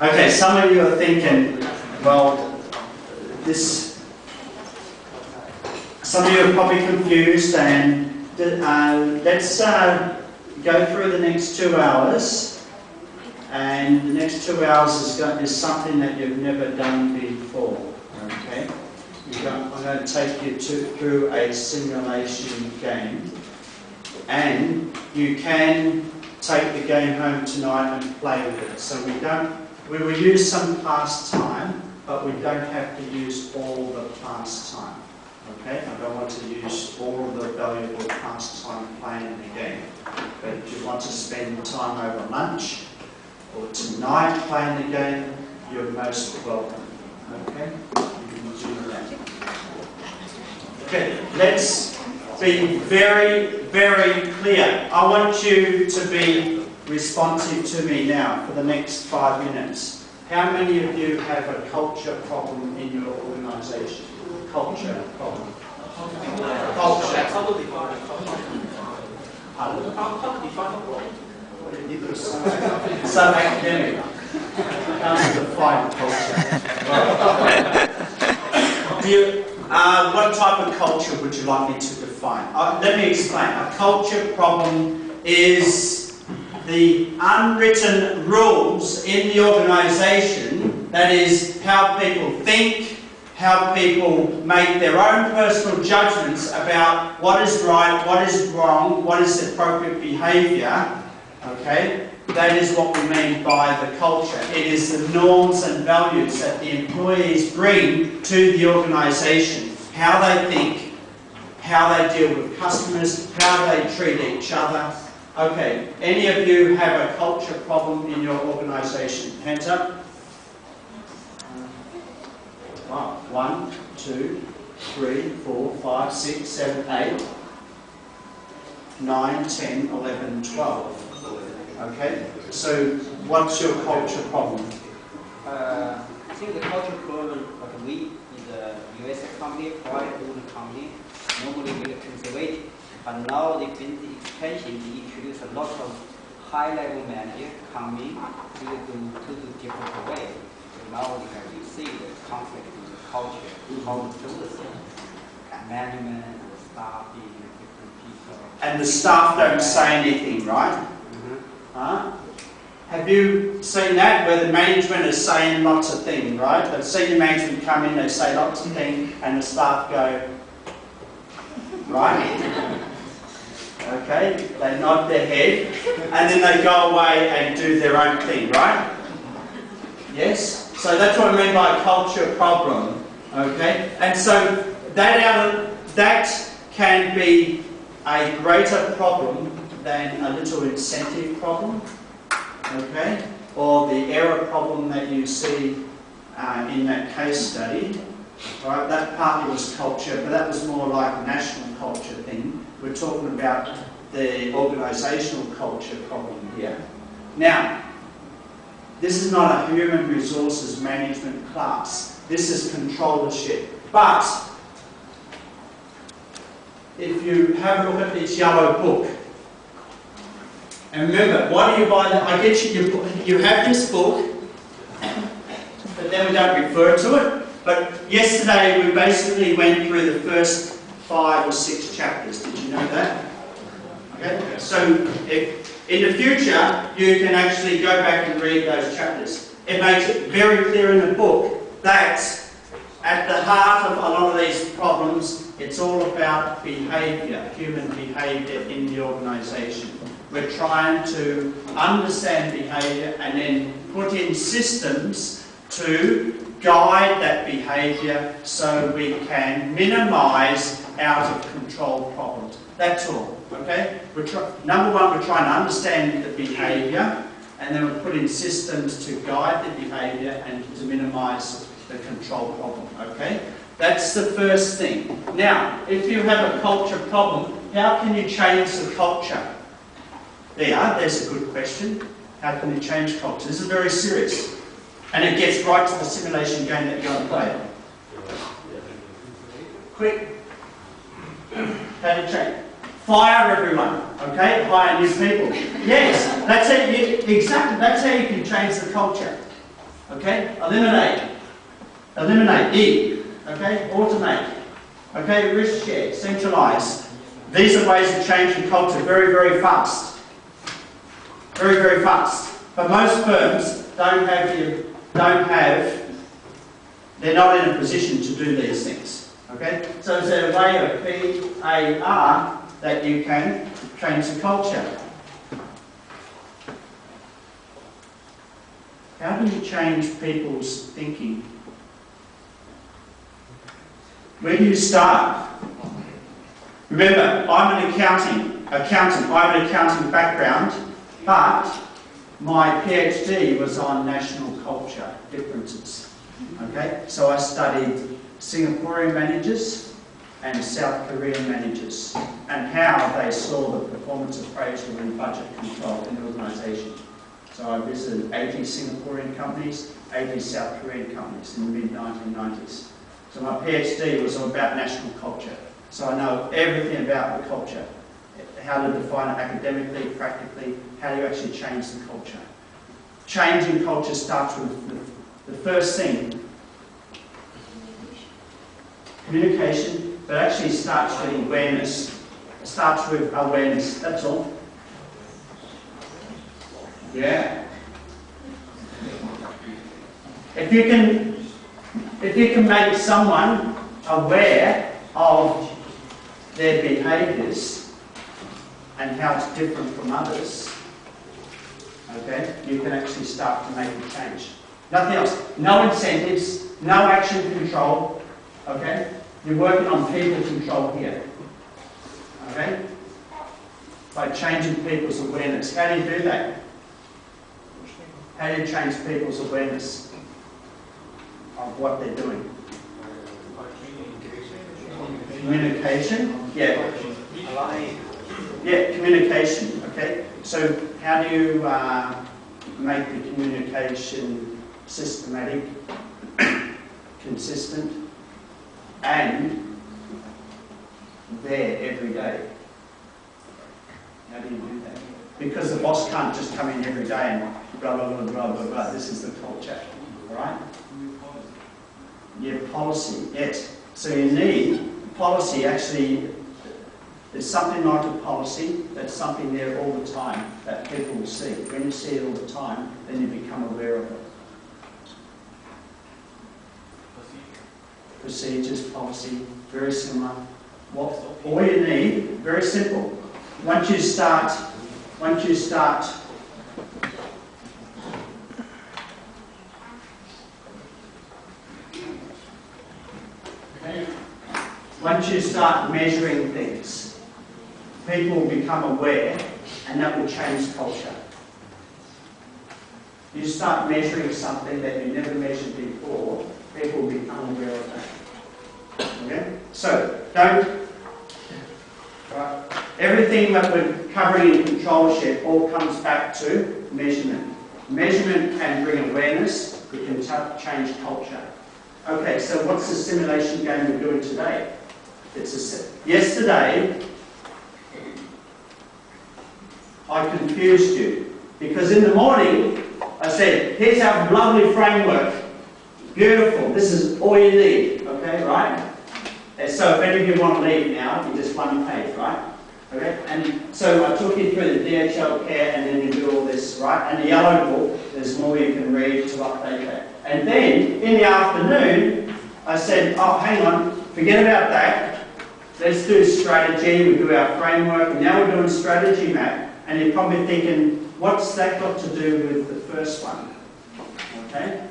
Okay, some of you are thinking, well, some of you are probably confused, and let's go through the next 2 hours. And the next 2 hours is something that you've never done before. Okay, I'm going to take you through a simulation game, and you can take the game home tonight and play with it. So we will use some past time, but we don't have to use all the past time. Okay, I don't want to use all of the valuable past time playing in the game. But if you want to spend time over lunch or tonight playing the game, you're most welcome. Okay, you can do that. Okay, let's be very, very clear. I want you to be responsive to me now for the next 5 minutes. How many of you have a culture problem in your organisation? Culture problem. Culture. How to define So academic. How to define culture? What type of culture would you like me to define? Let me explain. A culture problem is the unwritten rules in the organisation, that is, how people think, how people make their own personal judgments about what is right, what is wrong, what is appropriate behaviour. Okay? That is what we mean by the culture. It is the norms and values that the employees bring to the organisation. How they think, how they deal with customers, how they treat each other. Okay, any of you have a culture problem in your organisation? Hands up. Wow. 1, 2, 3, 4, 5, 6, 7, 8, 9, 10, 11, 12. Okay, so what's your culture problem? I think the culture problem, like we in the US company, private owned company, normally very conservative. But now they've been the expansion, they introduce a lot of high-level manager coming to do different way. So now we can see the conflict in the culture, how to do the thing. Management, the staff, different people. And the staff don't say anything, right? Huh? Have you seen that, where the management is saying lots of things, right? The senior management come in, they say lots of things, and the staff go, right? Okay, they nod their head, and then they go away and do their own thing, right? Yes? So that's what I mean by a culture problem, okay? And so that can be a greater problem than a little incentive problem, okay? Or the error problem that you see in that case study. Right, that partly was culture, but that was more like a national culture thing. We're talking about the organisational culture problem here. Now, this is not a human resources management class. This is controllership. But if you have a look at this yellow book, and remember, why do you buy that? I get you have this book, but then we don't refer to it. But yesterday we basically went through the first 5 or 6 chapters. Did you know that? Okay. So if in the future you can actually go back and read those chapters. It makes it very clear in the book that at the heart of a lot of these problems, it's all about behaviour, human behaviour in the organisation. We're trying to understand behaviour and then put in systems to guide that behaviour so we can minimise out of control problems. That's all, okay? Number one, we're trying to understand the behaviour, and then we're putting systems to guide the behaviour and to minimise the control problem, okay? That's the first thing. Now, if you have a culture problem, how can you change the culture? There's a good question. How can you change culture? This is very serious. And it gets right to the simulation game that you're going to play. Quick. How to change? Fire everyone, okay? Hire new people. Yes, that's how exactly. That's how you can change the culture. Okay? Eliminate. Eliminate. E. Okay? Automate. Okay? Risk share. Centralise. These are ways of changing culture very, very fast. Very, very fast. But most firms they're not in a position to do these things. Okay? So is there a way of PAR that you can change the culture? How do you change people's thinking? Where do you start? Remember, I'm an accountant. I have an accounting background, but my PhD was on national culture differences. Okay, so I studied Singaporean managers and South Korean managers and how they saw the performance appraisal and budget control in the organisation. So I visited 80 Singaporean companies, 80 South Korean companies in the mid-1990s. So my PhD was about national culture. So I know everything about the culture, how to define it academically, practically, how do you actually change the culture. Changing culture starts with the first thing, communication, but actually starts with awareness. It starts with awareness, that's all. Yeah. If you can make someone aware of their behaviours and how it's different from others, okay, you can actually start to make a change. Nothing else. No incentives, no action control, okay? You're working on people control here, okay? By changing people's awareness. How do you do that? How do you change people's awareness of what they're doing? Communication? Yeah. Yeah, communication, okay? So how do you make the communication systematic, consistent, and there every day? How do you do that? Because the boss can't just come in every day and blah, blah, blah, blah, blah, blah. This is the culture, all right? Yeah, policy, yes. So you need policy actually. There's something like a policy, that's something there all the time that people will see. When you see it all the time, then you become aware of it. Procedures, policy, very similar. All you need, very simple. Once you start Once you start measuring things, people will become aware, and that will change culture. You start measuring something that you never measured before, people will become aware of that. Okay? So, everything that we're covering in controllership all comes back to measurement. Measurement can bring awareness, it can change culture. Okay, so what's the simulation game we're doing today? Yesterday, I confused you because in the morning I said, here's our lovely framework, beautiful, this is all you need, okay, right? And so if any of you want to leave now, you just one page, right? Okay, and so I took you through the DHL care and then you do all this, right? And the yellow book, there's more you can read to update that. And then, in the afternoon, I said, oh, hang on, forget about that. Let's do strategy, we do our framework, and now we're doing strategy map. And you're probably thinking, what's that got to do with the first one? Okay?